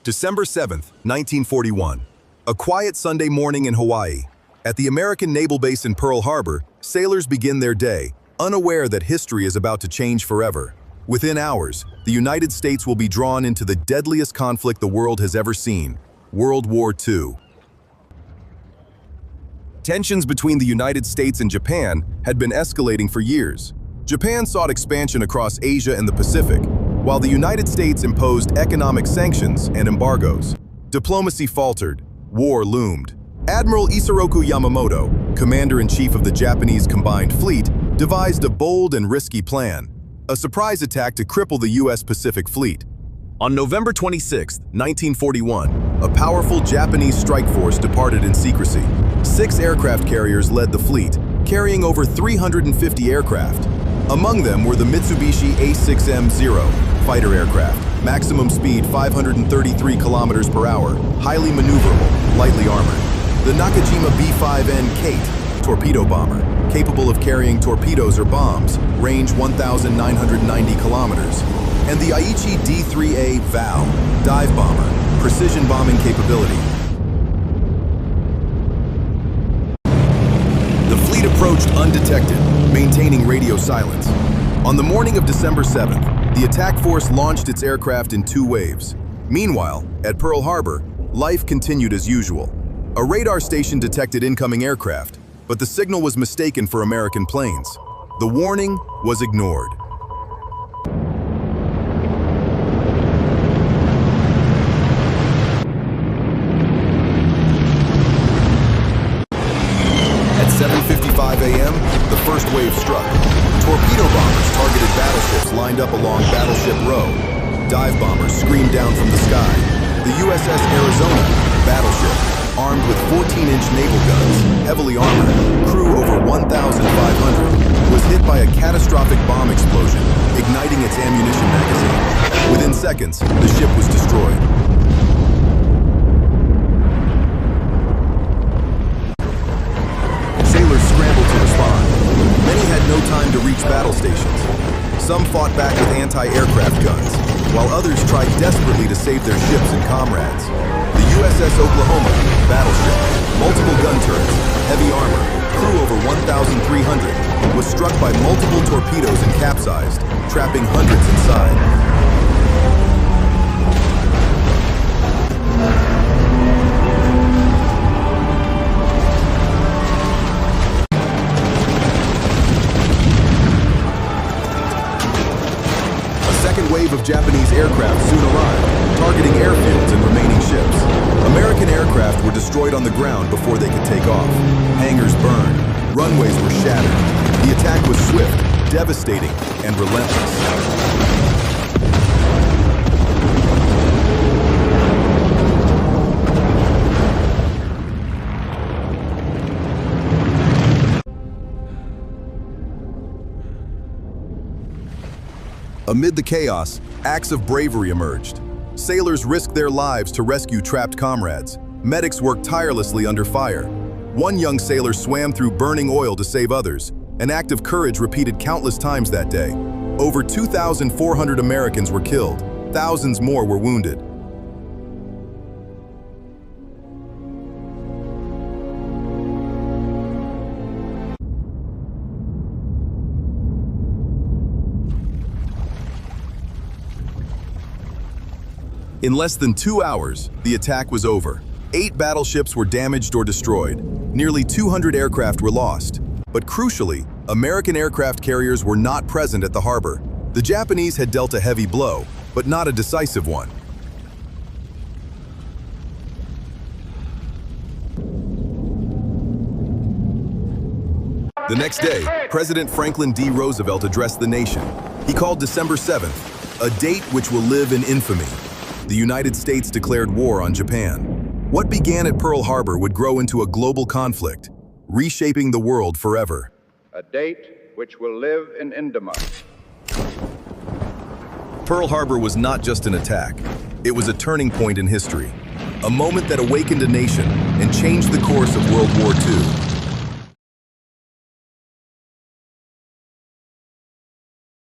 December 7th, 1941. A quiet Sunday morning in Hawaii. At the American naval base in Pearl Harbor, sailors begin their day, unaware that history is about to change forever. Within hours, the United States will be drawn into the deadliest conflict the world has ever seen, World War II. Tensions between the United States and Japan had been escalating for years. Japan sought expansion across Asia and the Pacific, while the United States imposed economic sanctions and embargoes. Diplomacy faltered, war loomed. Admiral Isoroku Yamamoto, commander-in-chief of the Japanese Combined Fleet, devised a bold and risky plan, a surprise attack to cripple the U.S. Pacific Fleet. On November 26, 1941, a powerful Japanese strike force departed in secrecy. 6 aircraft carriers led the fleet, carrying over 350 aircraft. Among them were the Mitsubishi A6M-0 fighter aircraft, maximum speed 533 kilometers per hour, highly maneuverable, lightly armored. The Nakajima B-5N Kate torpedo bomber, capable of carrying torpedoes or bombs, range 1,990 kilometers. And the Aichi D-3A VAL dive bomber, precision bombing capability. The fleet approached undetected, maintaining radio silence. On the morning of December 7th, the attack force launched its aircraft in 2 waves. Meanwhile, at Pearl Harbor, life continued as usual. A radar station detected incoming aircraft, but the signal was mistaken for American planes. The warning was ignored. At 7:55 a.m., the first wave struck. Torpedo bombers targeted battleships lined up along Battleship Row. Dive bombers screamed down from the sky. The USS Arizona, battleship, armed with 14-inch naval guns, heavily armored, crew over 1,500, was hit by a catastrophic bomb explosion, igniting its ammunition magazine. Within seconds, the ship was destroyed. Sailors scrambled to respond. Many had no time to reach battle stations. Some fought back with anti-aircraft guns, while others tried desperately to save their ships and comrades. The USS Oklahoma, battleship, multiple gun turrets, heavy armor, crew over 1,300, was struck by multiple torpedoes and capsized, trapping hundreds inside. A second wave of Japanese aircraft soon arrived, targeting airfields and remaining ships. American aircraft were destroyed on the ground before they could take off. Hangars burned, runways were shattered. The attack was swift, devastating, and relentless. Amid the chaos, acts of bravery emerged. Sailors risked their lives to rescue trapped comrades. Medics worked tirelessly under fire. One young sailor swam through burning oil to save others, an act of courage repeated countless times that day. Over 2,400 Americans were killed. Thousands more were wounded. In less than 2 hours, the attack was over. 8 battleships were damaged or destroyed. Nearly 200 aircraft were lost. But crucially, American aircraft carriers were not present at the harbor. The Japanese had dealt a heavy blow, but not a decisive one. The next day, President Franklin D. Roosevelt addressed the nation. He called December 7th, a date which will live in infamy. The United States declared war on Japan. What began at Pearl Harbor would grow into a global conflict, reshaping the world forever. A date which will live in infamy. Pearl Harbor was not just an attack. It was a turning point in history, a moment that awakened a nation and changed the course of World War II.